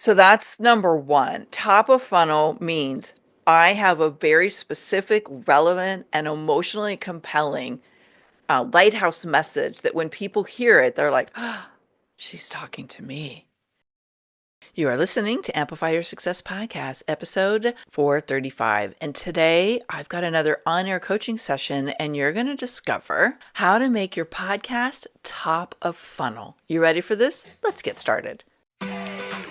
So that's number one. Top of funnel means I have a very specific, relevant, and emotionally compelling lighthouse message that when people hear it, they're like, oh, she's talking to me. You are listening to Amplify Your Success Podcast, episode 435. And today I've got another on air coaching session, and you're going to discover how to make your podcast top of funnel. You ready for this? Let's get started.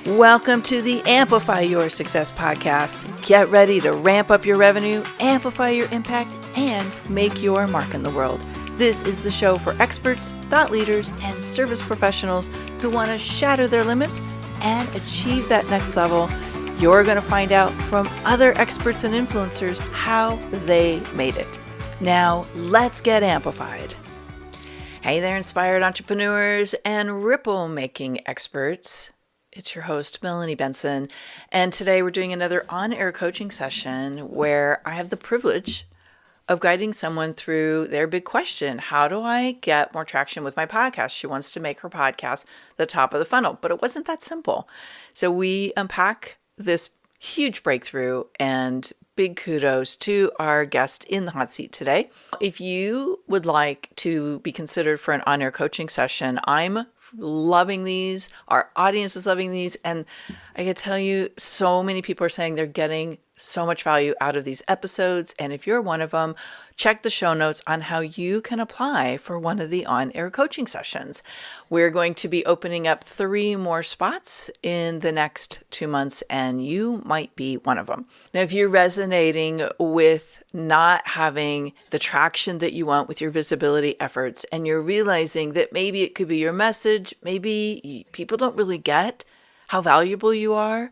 Welcome to the Amplify Your Success Podcast. Get ready to ramp up your revenue, amplify your impact, and make your mark in the world. This is the show for experts, thought leaders, and service professionals who want to shatter their limits and achieve that next level. You're going to find out from other experts and influencers how they made it. Now, let's get amplified. Hey there, inspired entrepreneurs and ripple making experts. It's your host, Melanie Benson, and today we're doing another on-air coaching session where I have the privilege of guiding someone through their big question. How do I get more traction with my podcast? She wants to make her podcast the top of the funnel, but it wasn't that simple. So we unpack this huge breakthrough, and big kudos to our guest in the hot seat today. If you would like to be considered for an on-air coaching session, I'm loving these. Our audience is loving these. And I can tell you, so many people are saying they're getting so much value out of these episodes. And if you're one of them, check the show notes on how you can apply for one of the on-air coaching sessions. We're going to be opening up 3 more spots in the next 2 months, and you might be one of them. Now, if you're resonating with not having the traction that you want with your visibility efforts, and you're realizing that maybe it could be your message, maybe people don't really get how valuable you are,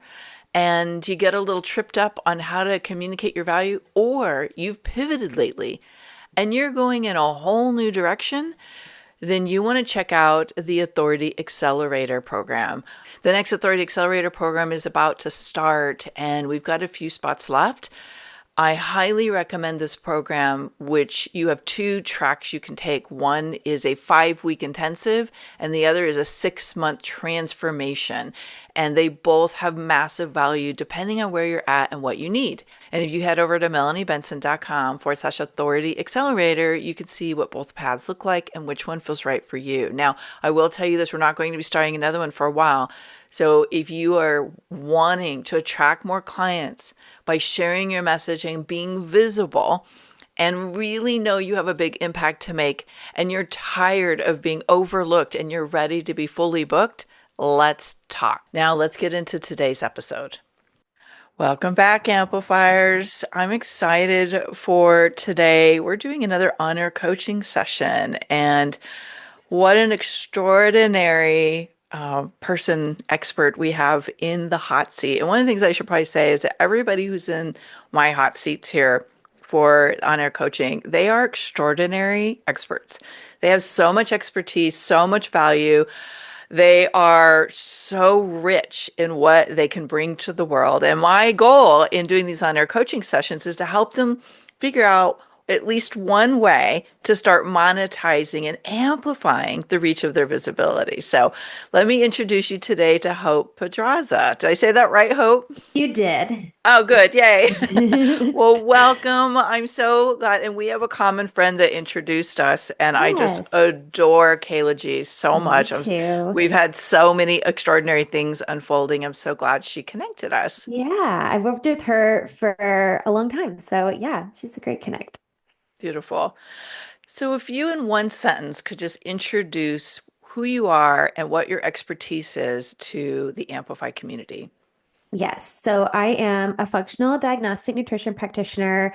and you get a little tripped up on how to communicate your value, or you've pivoted lately and you're going in a whole new direction, then you want to check out the Authority Accelerator program. The next Authority Accelerator program is about to start, and we've got a few spots left. I highly recommend this program, which you have 2 tracks you can take. One is a 5-week intensive, and the other is a 6-month transformation. And they both have massive value depending on where you're at and what you need. And if you head over to melaniebenson.com/authority accelerator, you can see what both paths look like and which one feels right for you. Now, I will tell you this, we're not going to be starting another one for a while. So if you are wanting to attract more clients by sharing your message and being visible, and really know you have a big impact to make, and you're tired of being overlooked and you're ready to be fully booked, let's talk. Now let's get into today's episode. Welcome back, Amplifiers. I'm excited for today. We're doing another on-air coaching session, and what an extraordinary expert we have in the hot seat. And one of the things I should probably say is that everybody who's in my hot seats here for on-air coaching, they are extraordinary experts. They have so much expertise, so much value. They are so rich in what they can bring to the world. And my goal in doing these on-air coaching sessions is to help them figure out at least one way to start monetizing and amplifying the reach of their visibility. So let me introduce you today to Hope Pedraza. Did I say that right, Hope? You did. Oh, good. Yay. Well, welcome. I'm so glad. And we have a common friend that introduced us, and I just Yes. adore Kayla G so Me much. too. We've had so many extraordinary things unfolding. I'm so glad she connected us. Yeah, I've worked with her for a long time. So yeah, she's a great connect. Beautiful. So if you in one sentence could just introduce who you are and what your expertise is to the Amplify community. Yes. So I am a functional diagnostic nutrition practitioner,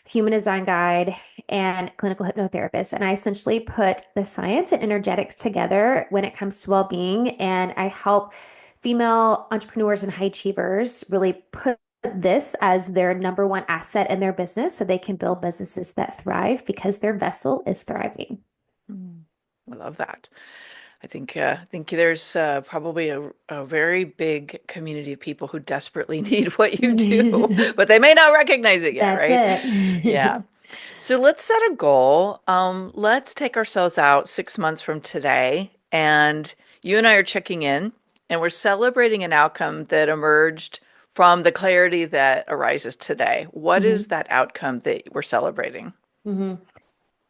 human design guide, and clinical hypnotherapist. And I essentially put the science and energetics together when it comes to well-being. And I help female entrepreneurs and high achievers really put this as their number one asset in their business so they can build businesses that thrive because their vessel is thriving. I love that. I think there's probably a very big community of people who desperately need what you do, but they may not recognize it yet, That's right? it. Yeah. So let's set a goal. Let's take ourselves out 6 months from today, and you and I are checking in and we're celebrating an outcome that emerged from the clarity that arises today. What is Hmm. that outcome that we're celebrating? Hmm.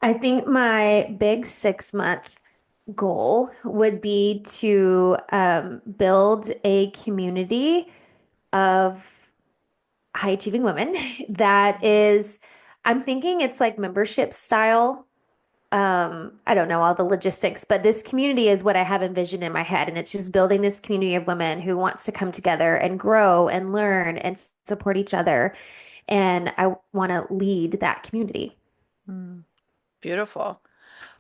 I think my big 6 month goal would be to build a community of high achieving women that is, I'm thinking it's like membership style. I don't know all the logistics, but this community is what I have envisioned in my head. And it's just building this community of women who wants to come together and grow and learn and support each other. And I want to lead that community. Mm, beautiful.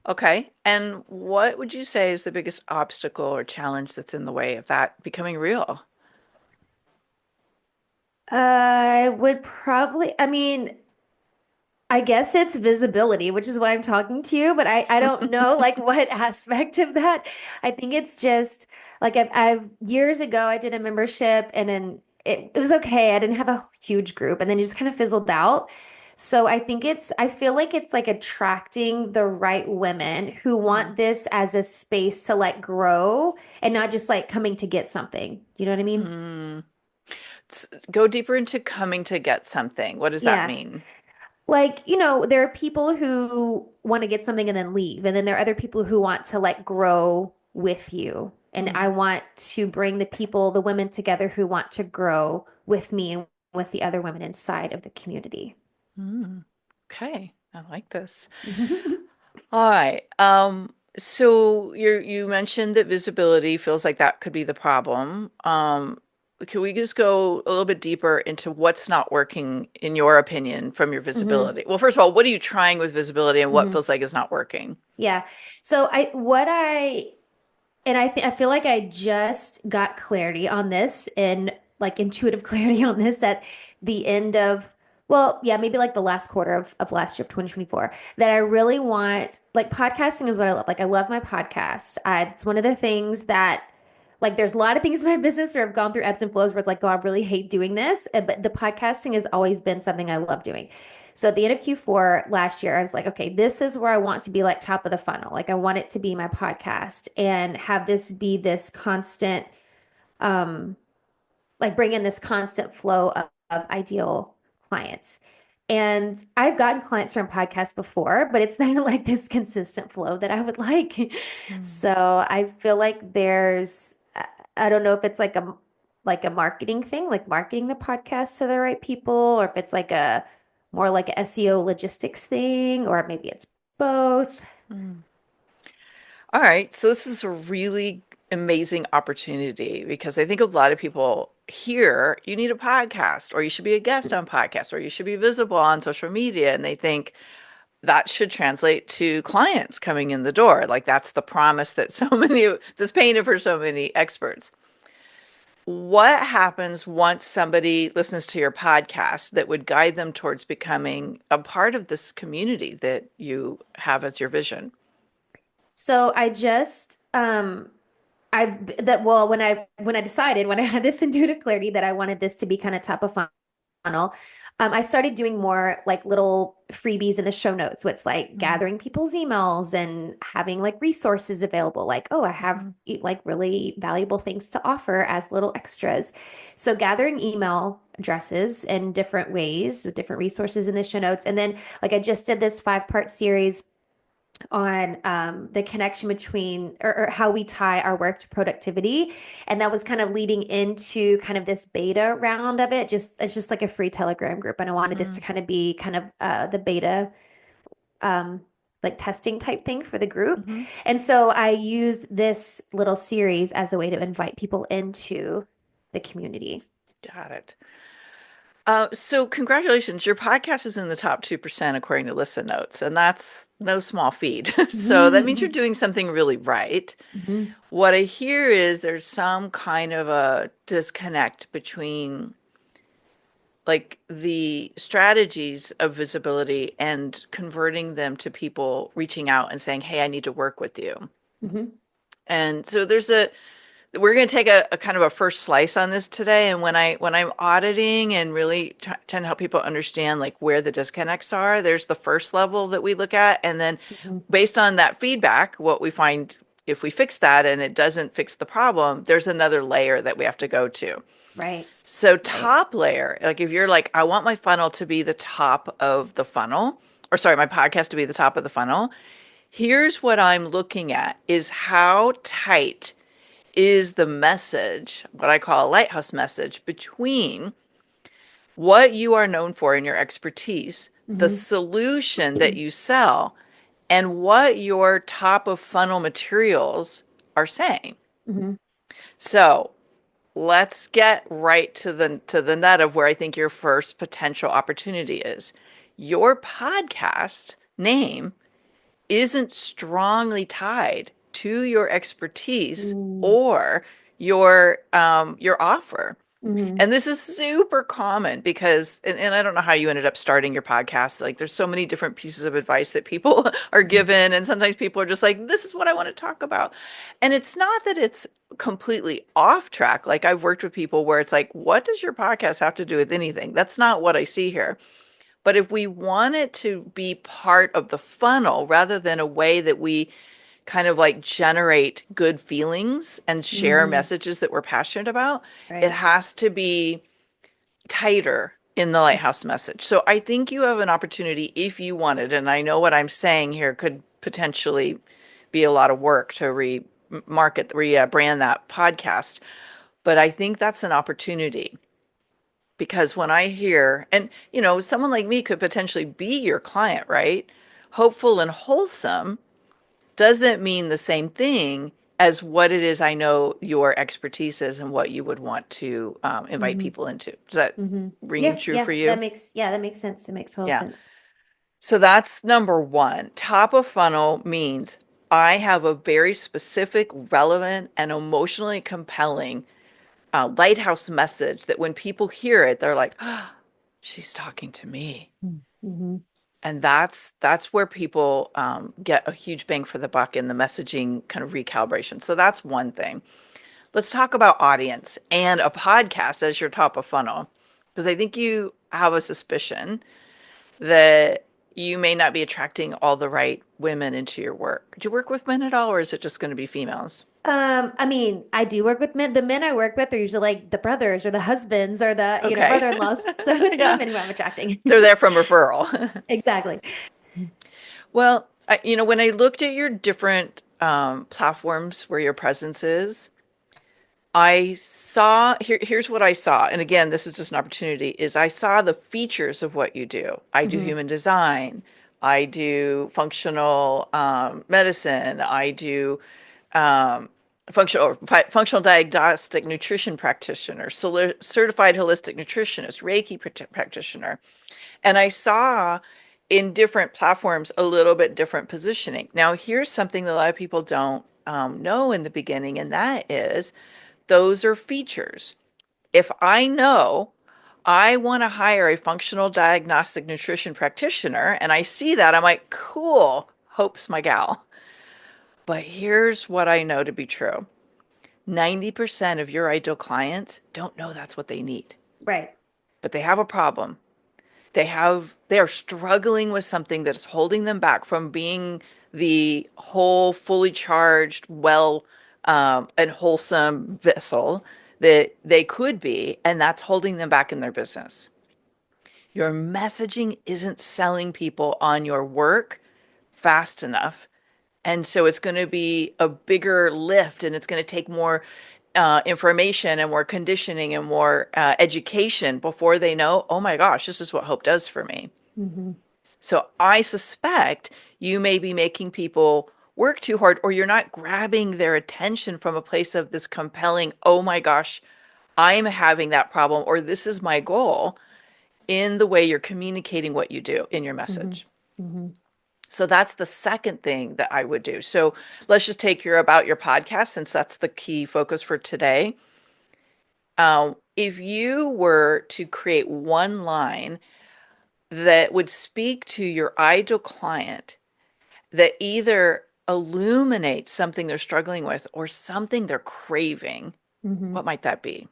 Okay. And what would you say is the biggest obstacle or challenge that's in the way of that becoming real? I would probably, I mean, I guess it's visibility, which is why I'm talking to you, but I don't know like what aspect of that. I think it's just like I've years ago I did a membership and then it was okay. I didn't have a huge group and then it just kind of fizzled out. So I think I feel like it's like attracting the right women who want this as a space to like grow and not just like coming to get something. You know what I mean? Mm. Go deeper into coming to get something. What does that Yeah. mean? Like, there are people who want to get something and then leave. And then there are other people who want to like grow with you. And I Mm. want to bring the women together who want to grow with me and with the other women inside of the community. Mm. Okay. I like this. All right. So you mentioned that visibility feels like that could be the problem. Can we just go a little bit deeper into what's not working in your opinion from your Hmm. visibility? Well, first of all, what are you trying with visibility and what Hmm. feels like is not working? Yeah. So I feel like I just got clarity on this and like intuitive clarity on this at the end of, well, yeah, maybe like the last quarter of last year of 2024, that I really want, like podcasting is what I love. Like I love my podcast. It's one of the things that like there's a lot of things in my business where I've gone through ebbs and flows where it's like, oh, I really hate doing this. But the podcasting has always been something I love doing. So at the end of Q4 last year, I was like, okay, this is where I want to be like top of the funnel. Like I want it to be my podcast and have this be this constant, um, like bring in this constant flow of ideal clients. And I've gotten clients from podcasts before, but it's not like this consistent flow that I would like. Mm. So I feel like I don't know if it's like a marketing thing, like marketing the podcast to the right people, or if it's like a more like a SEO logistics thing, or maybe it's both. Mm. All right. So this is a really amazing opportunity because I think a lot of people hear you need a podcast or you should be a guest on podcast or you should be visible on social media and they think that should translate to clients coming in the door. Like that's the promise that so many that's painted for so many experts. What happens once somebody listens to your podcast that would guide them towards becoming a part of this community that you have as your vision? So I just I that well when I decided when I had this intuitive clarity that I wanted this to be kind of top of funnel, I started doing more like little freebies in the show notes. So it's like Mm. gathering people's emails and having like resources available. Like, oh, I have Mhm. like really valuable things to offer as little extras. So gathering email addresses in different ways, with different resources in the show notes. And then like I just did this 5 part series on the connection between or how we tie our work to productivity. And that was kind of leading into kind of this beta round of it. It's just like a free Telegram group. And I wanted this to Mm. kind of be kind of the beta um, like testing type thing for the group. Mhm. And so I used this little series as a way to invite people into the community. Got it. So congratulations, your podcast is in the top 2% according to Listen Notes, and that's no small feat. So that means you're doing something really right. Mhm. What I hear is there's some kind of a disconnect between like the strategies of visibility and converting them to people reaching out and saying, "Hey, I need to work with you." Mhm. And so we're going to take a kind of a first slice on this today. And when I'm auditing and really trying to help people understand like where the disconnects are, there's the first level that we look at, and then Mhm. based on that feedback, what we find if we fix that and it doesn't fix the problem, there's another layer that we have to go to. Right. So Right. top layer, like if you're like, I want my funnel to be the top of the funnel, or sorry, my podcast to be the top of the funnel. Here's what I'm looking at is how tight is the message, what I call a lighthouse message, between what you are known for in your expertise, the Mm-hmm. solution that you sell, and what your top of funnel materials are saying. Mm-hmm. So let's get right to the nut of where I think your first potential opportunity is. Your podcast name isn't strongly tied to your expertise or your offer. Mm-hmm. And this is super common because, and I don't know how you ended up starting your podcast. Like, there's so many different pieces of advice that people are given. And sometimes people are just like, this is what I want to talk about. And it's not that it's completely off track. Like, I've worked with people where it's like, what does your podcast have to do with anything? That's not what I see here. But if we want it to be part of the funnel rather than a way that we kind of like generate good feelings and share Mm-hmm. messages that we're passionate about, it Right. has to be tighter in the lighthouse message. So I think you have an opportunity if you wanted, and I know what I'm saying here could potentially be a lot of work to market, brand that podcast, but I think that's an opportunity because when I hear, and someone like me could potentially be your client, right? Hopeful and wholesome doesn't mean the same thing as what it is I know your expertise is and what you would want to invite Mm-hmm. people into. Does that Mm-hmm. ring Yeah. true Yeah. for you? That makes sense. It makes total Yeah. sense. So that's number one. Top of funnel means I have a very specific, relevant, and emotionally compelling lighthouse message that when people hear it, they're like, oh, she's talking to me. Mm-hmm. And that's where people get a huge bang for the buck in the messaging kind of recalibration. So that's one thing. Let's talk about audience and a podcast as your top of funnel, because I think you have a suspicion that you may not be attracting all the right women into your work. Do you work with men at all, or is it just going to be females? I mean, I do work with men. The men I work with are usually like the brothers or the husbands or the, Okay. brother-in-laws. So it's Yeah. women who I'm attracting. They're there from referral. Exactly. Well, when I looked at your different platforms where your presence is, I saw here's what I saw. And again, this is just an opportunity, is I saw the features of what you do. I do Hmm. human design, I do functional medicine, I do um, functional diagnostic nutrition practitioner, certified holistic nutritionist, Reiki practitioner. And I saw in different platforms a little bit different positioning. Now, here's something that a lot of people don't know in the beginning, and that is those are features. If I know I want to hire a functional diagnostic nutrition practitioner and I see that, I'm like, cool, Hope's my gal. But here's what I know to be true: 90% of your ideal clients don't know that's what they need, Right. but they have a problem. They are struggling with something that is holding them back from being the whole, fully charged, well, and wholesome vessel that they could be, and that's holding them back in their business. Your messaging isn't selling people on your work fast enough. And so it's going to be a bigger lift, and it's going to take more information and more conditioning and more education before they know, oh my gosh, this is what Hope does for me. Hmm. So I suspect you may be making people work too hard, or you're not grabbing their attention from a place of this compelling, oh my gosh, I'm having that problem, or this is my goal, in the way you're communicating what you do in your Hmm. message. Hmm. So that's the second thing that I would do. So let's just take your about your podcast, since that's the key focus for today. If you were to create one line that would speak to your ideal client, that either illuminates something they're struggling with or something they're craving, Hmm. what might that be?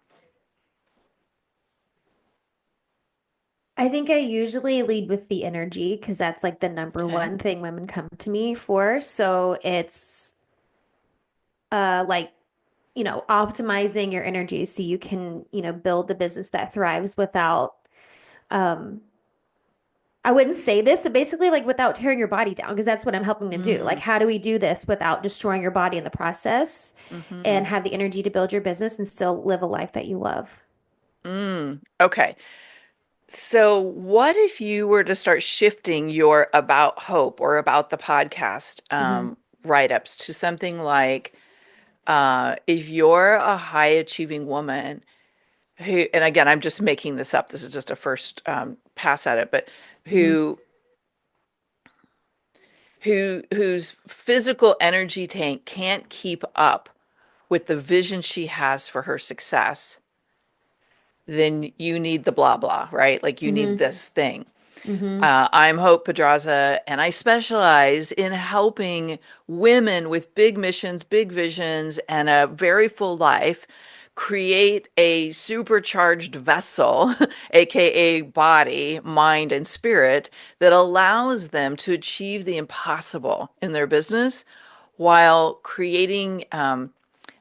I think I usually lead with the energy because that's like the number Okay. one thing women come to me for. So it's like, optimizing your energy so you can, build the business that thrives without, um, I wouldn't say this, but basically like without tearing your body down, because that's what I'm helping them do. Like, Mm, how do we do this without destroying your body in the process and mm-hmm. have the energy to build your business and still live a life that you love? Okay. So, what if you were to start shifting your about hope or about the podcast Hmm. write-ups to something like, if you're a high achieving woman who, and again, I'm just making this up, this is just a first pass at it, but Hmm. who whose physical energy tank can't keep up with the vision she has for her success, then you need the blah blah, right? Like you need Hmm. this thing. Hmm. I'm Hope Pedraza, and I specialize in helping women with big missions, big visions, and a very full life create a supercharged vessel, aka body, mind, and spirit, that allows them to achieve the impossible in their business while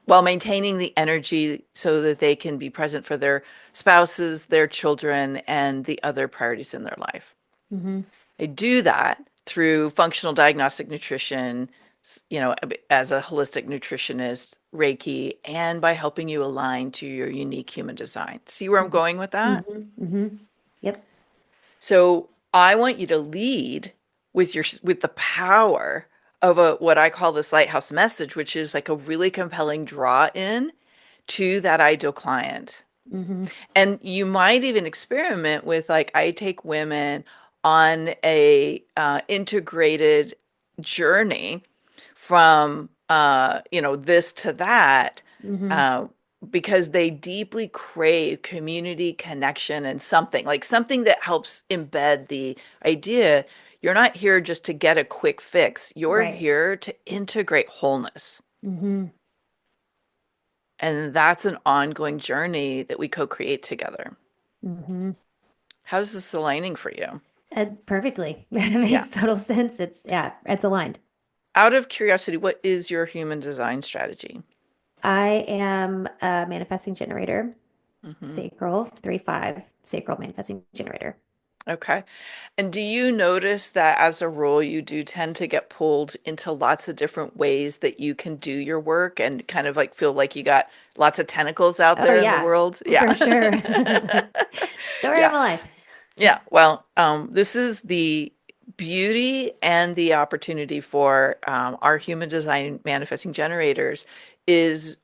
while maintaining the energy so that they can be present for their spouses, their children, and the other priorities in their life. Hmm. I do that through functional diagnostic nutrition, as a holistic nutritionist, Reiki, and by helping you align to your unique human design. See where I'm Hmm. going with that? Hmm. Hmm. Yep. So I want you to lead with the power of a what I call this lighthouse message, which is like a really compelling draw in to that ideal client. Hmm. And you might even experiment with, like, I take women on a integrated journey from this to that, Hmm. uh, because they deeply crave community connection and something that helps embed the idea you're not here just to get a quick fix. You're Right. here to integrate wholeness. Hmm. And that's an ongoing journey that we co-create together. Hmm. How's this aligning for you? Perfectly. It Yeah. makes total sense. Yeah, it's aligned. Out of curiosity, what is your human design strategy? I am a manifesting generator, Hmm. sacral 3-5, sacral manifesting generator. Okay. And do you notice that as a rule, you do tend to get pulled into lots of different ways that you can do your work and kind of like feel like you got lots of tentacles out Oh there in the yeah, world? for Yeah. sure. Story of Yeah. my life. Yeah. Well, this is the beauty and the opportunity for our human design manifesting generators is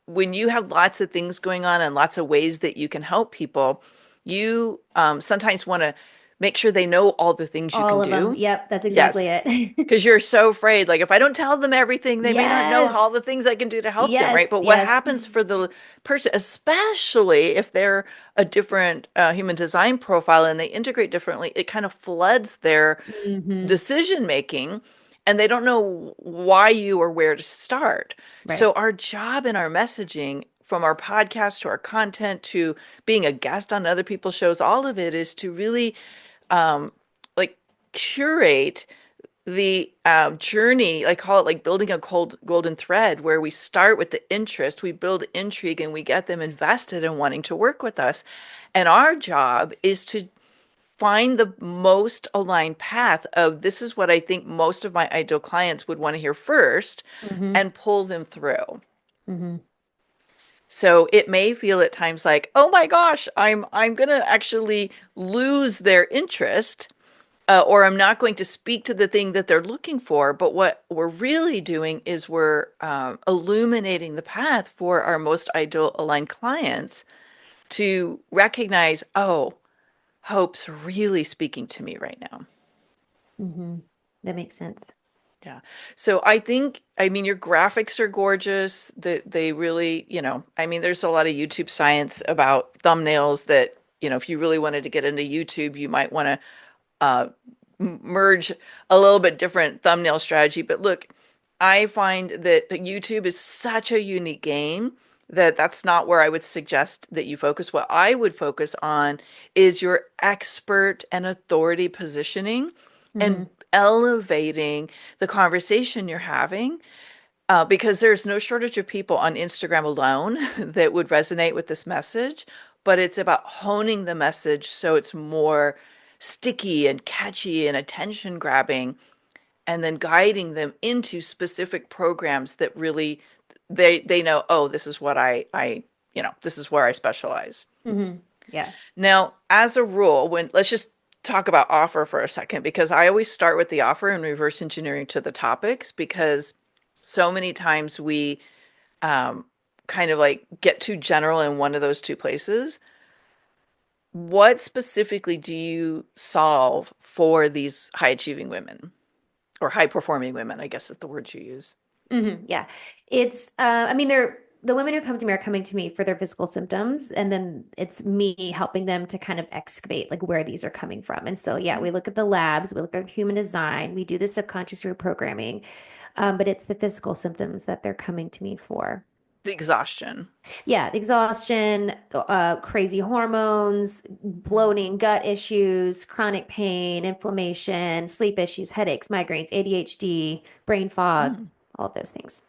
when you have lots of things going on and lots of ways that you can help people, you sometimes want to make sure they know all the things you can All of them. do. Yep, that's exactly Yes. it. Because you're so afraid, like, if I don't tell them everything, they may not know all Yes. the things I can do to help them, right? Yes, But what yes. happens for the person, especially if they're a different human design profile and they integrate differently, it kind of floods their Hmm. decision making and they don't know why you or where to start. Right. So, our job in our messaging, from our podcast to our content to being a guest on other people's shows, all of it is to really um, like curate the journey. I call it like building a cold golden thread, where we start with the interest, we build intrigue, and we get them invested in wanting to work with us. And our job is to find the most aligned path of, this is what I think most of my ideal clients would want to hear first, Hmm. and pull them through. Hmm. So it may feel at times like, oh my gosh, I'm gonna actually lose their interest, or I'm not going to speak to the thing that they're looking for. But what we're really doing is we're illuminating the path for our most ideal aligned clients to recognize, oh, Hope's really speaking to me right now. Hmm. That makes sense. Yeah. So I think, I mean, your graphics are gorgeous. They really, I mean, there's a lot of YouTube science about thumbnails that, if you really wanted to get into YouTube, you might want to merge a little bit different thumbnail strategy. But look, I find that YouTube is such a unique game that that's not where I would suggest that you focus. What I would focus on is your expert and authority positioning and Hmm. elevating the conversation you're having, because there's no shortage of people on Instagram alone that would resonate with this message, but it's about honing the message so it's more sticky and catchy and attention grabbing, and then guiding them into specific programs that really they know, oh, this is what I this is where I specialize. Yeah. Now, as a rule, when let's just talk about offer for a second, because I always start with the offer and reverse engineering to the topics, because so many times we kind of like get too general in one of those two places. What specifically do you solve for these high achieving women or high performing women, I guess is the word you use? Yeah. It's, I mean, the women who come to me are coming to me for their physical symptoms, and then it's me helping them to kind of excavate like where these are coming from. And so, yeah, we look at the labs, we look at human design, we do the subconscious reprogramming, but it's the physical symptoms that they're coming to me for. The exhaustion. Yeah, exhaustion, crazy hormones, bloating, gut issues, chronic pain, inflammation, sleep issues, headaches, migraines, ADHD, brain fog, Mm. all of those things.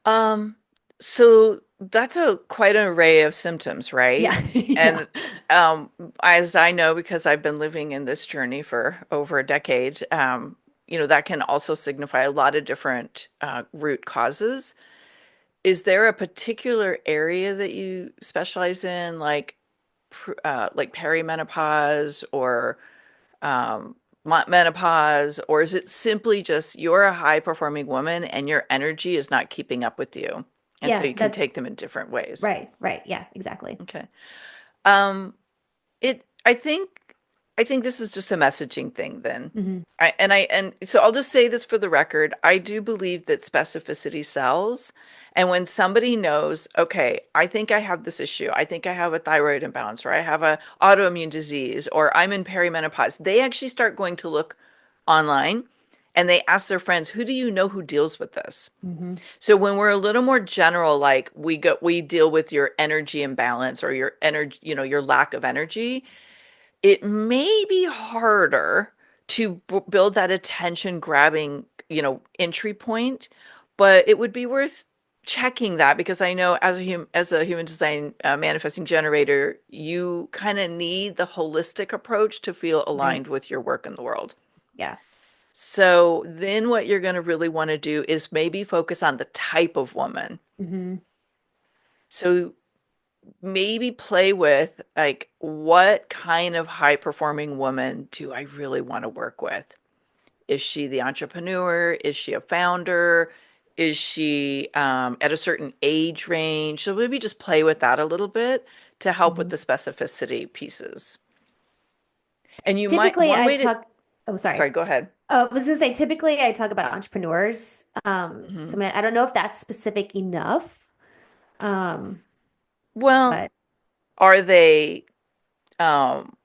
Um, so that's a quite an array of symptoms, right? Yeah. Yeah. And um, as I know, because I've been living in this journey for over a decade, that can also signify a lot of different root causes. Is there a particular area that you specialize in, like perimenopause or um, menopause, or is it simply just you're a high performing woman and your energy is not keeping up with you, and so Yeah, you can that's take them in different ways? right, right. Yeah, exactly. Okay. Um, it. I think this is just a messaging thing then. Hmm. And so I'll just say this for the record. I do believe that specificity sells. And when somebody knows, okay, I think I have this issue. I think I have a thyroid imbalance, or I have a autoimmune disease, or I'm in perimenopause, they actually start going to look online and they ask their friends, who do you know who deals with this? Hmm. So when we're a little more general, like we deal with your energy imbalance or your energy, your lack of energy, it may be harder to build that attention grabbing, entry point, but it would be worth checking that, because I know as a human design manifesting generator, you kind of need the holistic approach to feel Right. aligned with your work in the world. Yeah. So then what you're going to really want to do is maybe focus on the type of woman. Hmm. So maybe play with, like, what kind of high performing woman do I really want to work with? Is she the entrepreneur? Is she a founder? Is she at a certain age range? So maybe just play with that a little bit to help with Hmm. the specificity pieces. And you might, Typically, one I way to, talk, oh, sorry. sorry, go ahead. I was gonna say, typically I talk about entrepreneurs. So Hmm. man, I don't know if that's specific enough. Um, Well, but are they um,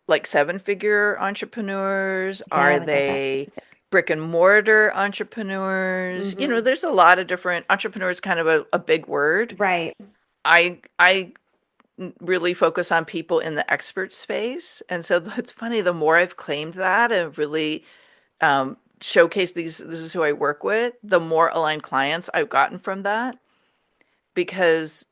like seven figure entrepreneurs? yeah, I Are haven't got that they specific. brick and mortar entrepreneurs? Hmm. There's a lot of different entrepreneurs, kind of a big word. Right. I really focus on people in the expert space. And so it's funny, the more I've claimed that and really showcase this is who I work with, the more aligned clients I've gotten from that. Because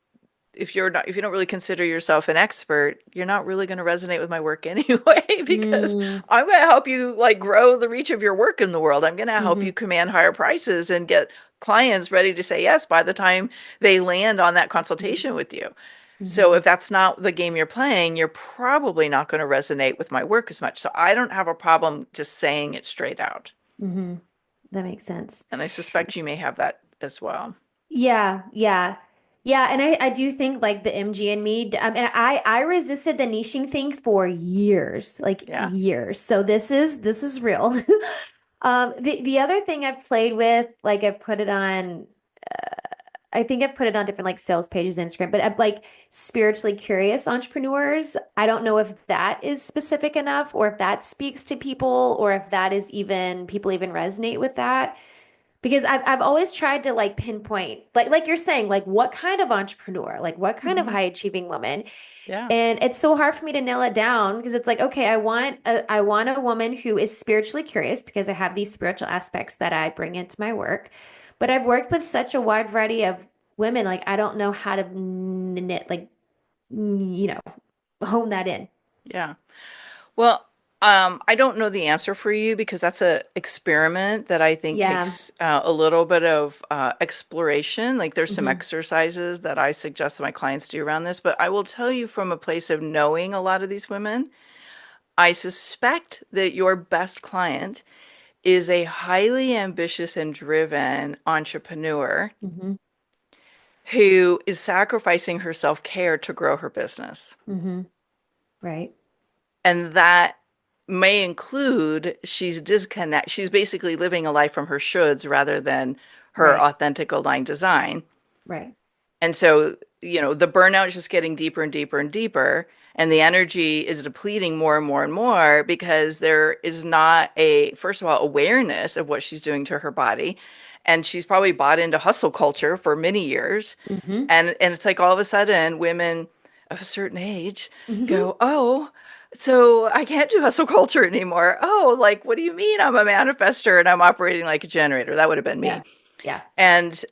if you don't really consider yourself an expert, you're not really going to resonate with my work anyway, because Mm. I'm going to help you like grow the reach of your work in the world. I'm going to help Hmm. you command higher prices and get clients ready to say yes by the time they land on that consultation with you. So Hmm. if that's not the game you're playing, you're probably not going to resonate with my work as much. So I don't have a problem just saying it straight out. Hmm. That makes sense. And I suspect you may have that as well. Yeah, yeah. Yeah, and I do think like the MG and me, and I resisted the niching thing for years, like Yeah. years. So this is real. The other thing I've played with, like I've put it on, I think I've put it on different like sales pages, Instagram, but I'm like spiritually curious entrepreneurs. I don't know if that is specific enough, or if that speaks to people, or if that is even people even resonate with that. Because I've always tried to like pinpoint, like you're saying, like what kind of entrepreneur, like what kind of Hmm. high achieving woman. Yeah. And it's so hard for me to nail it down, because it's like, okay, I want a woman who is spiritually curious, because I have these spiritual aspects that I bring into my work. But I've worked with such a wide variety of women, like I don't know how to knit, like, you know, hone that in. Yeah. Well, I don't know the answer for you because that's a experiment that I think Yeah. takes a little bit of exploration. Like there's some Hmm. exercises that I suggest that my clients do around this, but I will tell you from a place of knowing a lot of these women, I suspect that your best client is a highly ambitious and driven entrepreneur Hmm. who is sacrificing her self-care to grow her business. Hmm. Right. And that may include she's basically living a life from her shoulds rather than her Right. authentic aligned design. Right. And so, the burnout is just getting deeper and deeper and deeper, and the energy is depleting more and more and more because there is not first of all, awareness of what she's doing to her body. And she's probably bought into hustle culture for many years. Hmm. And it's like all of a sudden women of a certain age Hmm. go, "Oh, so I can't do hustle culture anymore. Oh, like, what do you mean I'm a manifester and I'm operating like a generator?" That would have been me. Yeah. Yeah. And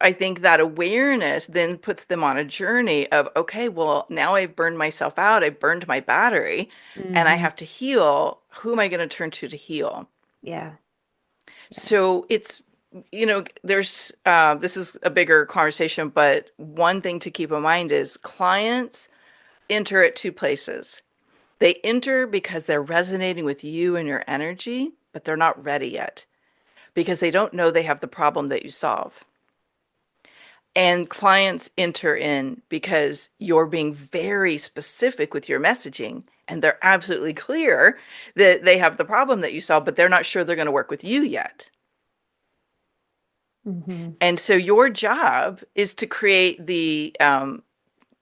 I think that awareness then puts them on a journey of, okay, well, now I've burned myself out. I've burned my battery and I Hmm. have to heal. Who am I going to turn to heal? Yeah. Yeah. So there's, this is a bigger conversation, but one thing to keep in mind is clients enter at two places. They enter because they're resonating with you and your energy, but they're not ready yet because they don't know they have the problem that you solve. And clients enter in because you're being very specific with your messaging and they're absolutely clear that they have the problem that you solve, but they're not sure they're going to work with you yet. Hmm. And so your job is to create the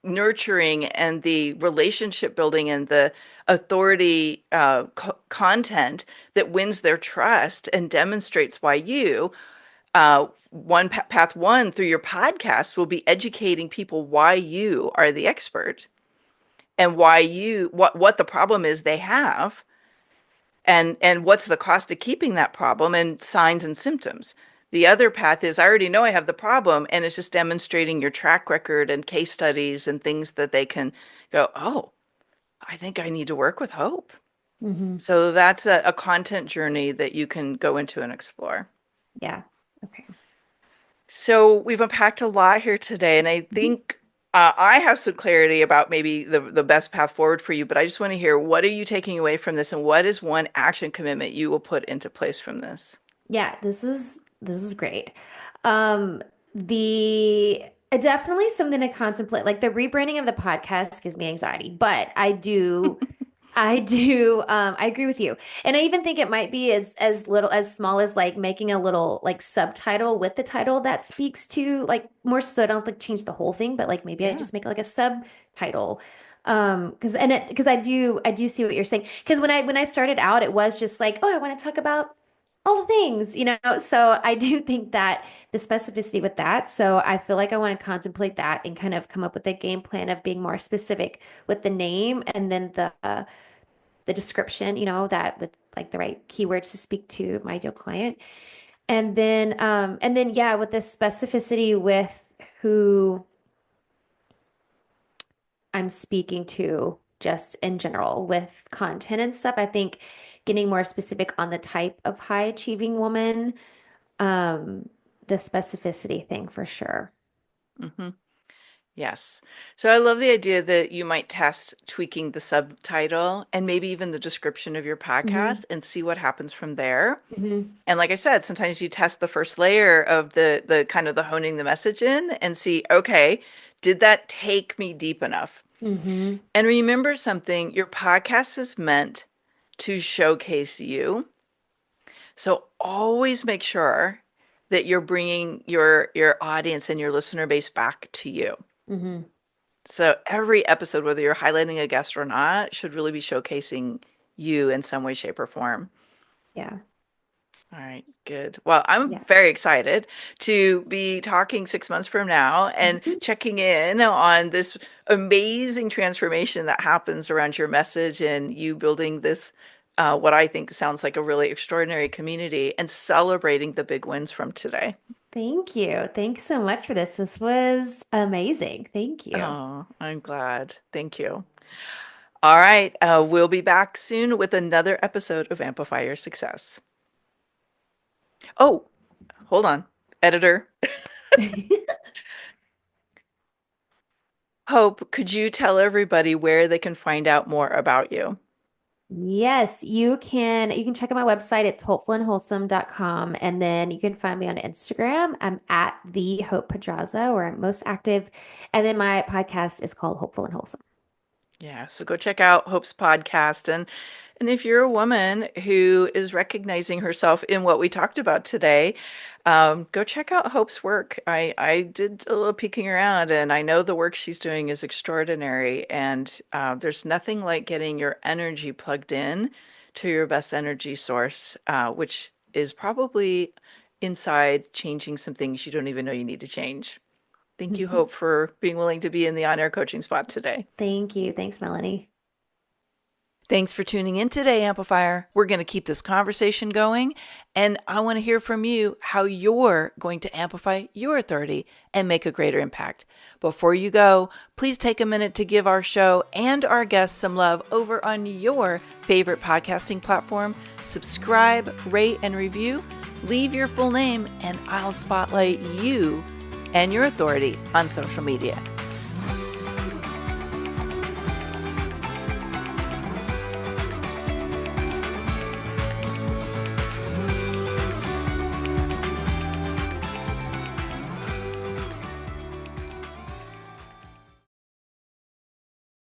nurturing and the relationship building and the authority content that wins their trust and demonstrates why you path one through your podcast will be educating people why you are the expert and why what the problem is they have and what's the cost of keeping that problem and signs and symptoms. The other path is I already know I have the problem and it's just demonstrating your track record and case studies and things that they can go, "Oh, I think I need to work with Hope." Hmm. So that's a content journey that you can go into and explore. Yeah. Okay. So we've unpacked a lot here today, and I Mhm. think I have some clarity about maybe the best path forward for you, but I just want to hear, what are you taking away from this, and what is one action commitment you will put into place from this? Yeah, this is great. Um, the definitely something to contemplate. Like the rebranding of the podcast gives me anxiety, but I agree with you. And I even think it might be as little as small as like making a little like subtitle with the title that speaks to like more so I don't like change the whole thing, but like maybe I Yeah. just make like a subtitle. Because I do see what you're saying. Because when I started out, it was just like, oh, I want to talk about all the things, you know. So I do think that the specificity with that. So I feel like I want to contemplate that and kind of come up with a game plan of being more specific with the name and then the description, that with like the right keywords to speak to my ideal client. And then yeah, with the specificity with who I'm speaking to just in general with content and stuff. I think getting more specific on the type of high achieving woman, um, the specificity thing for sure. Hmm. Yes. So I love the idea that you might test tweaking the subtitle and maybe even the description of your Hmm. podcast and see what happens from there. Hmm. And like I said, sometimes you test the first layer of the kind of the honing the message in and see, okay, did that take me deep enough? Hmm. And remember something, your podcast is meant to showcase you. So always make sure that you're bringing your audience and your listener base back to you. Hmm. So every episode, whether you're highlighting a guest or not, should really be showcasing you in some way, shape, or form. Yeah. All right, good. Well, I'm Yeah. very excited to be talking 6 months from now and Mhm. checking in on this amazing transformation that happens around your message and you building this, what I think sounds like a really extraordinary community and celebrating the big wins from today. Thank you. Thanks so much for this. This was amazing. Thank you. Oh, I'm glad. Thank you. All right. We'll be back soon with another episode of Amplify Your Success. Oh, hold on. Editor. Hope, could you tell everybody where they can find out more about you? Yes, you can check out my website. It's hopefulandwholesome.com. And then you can find me on Instagram. I'm at the Hope Pedraza, where I'm most active. And then my podcast is called Hopeful and Wholesome. Yeah, so go check out Hope's podcast. And if you're a woman who is recognizing herself in what we talked about today, go check out Hope's work. I did a little peeking around, and I know the work she's doing is extraordinary. And there's nothing like getting your energy plugged in to your best energy source, which is probably inside changing some things you don't even know you need to change. Thank you, Hope, for being willing to be in the On Air Coaching Spot today. Thank you. Thanks, Melanie. Thanks for tuning in today, Amplifier. We're going to keep this conversation going, and I want to hear from you how you're going to amplify your authority and make a greater impact. Before you go, please take a minute to give our show and our guests some love over on your favorite podcasting platform. Subscribe, rate, and review. Leave your full name, and I'll spotlight you and your authority on social media.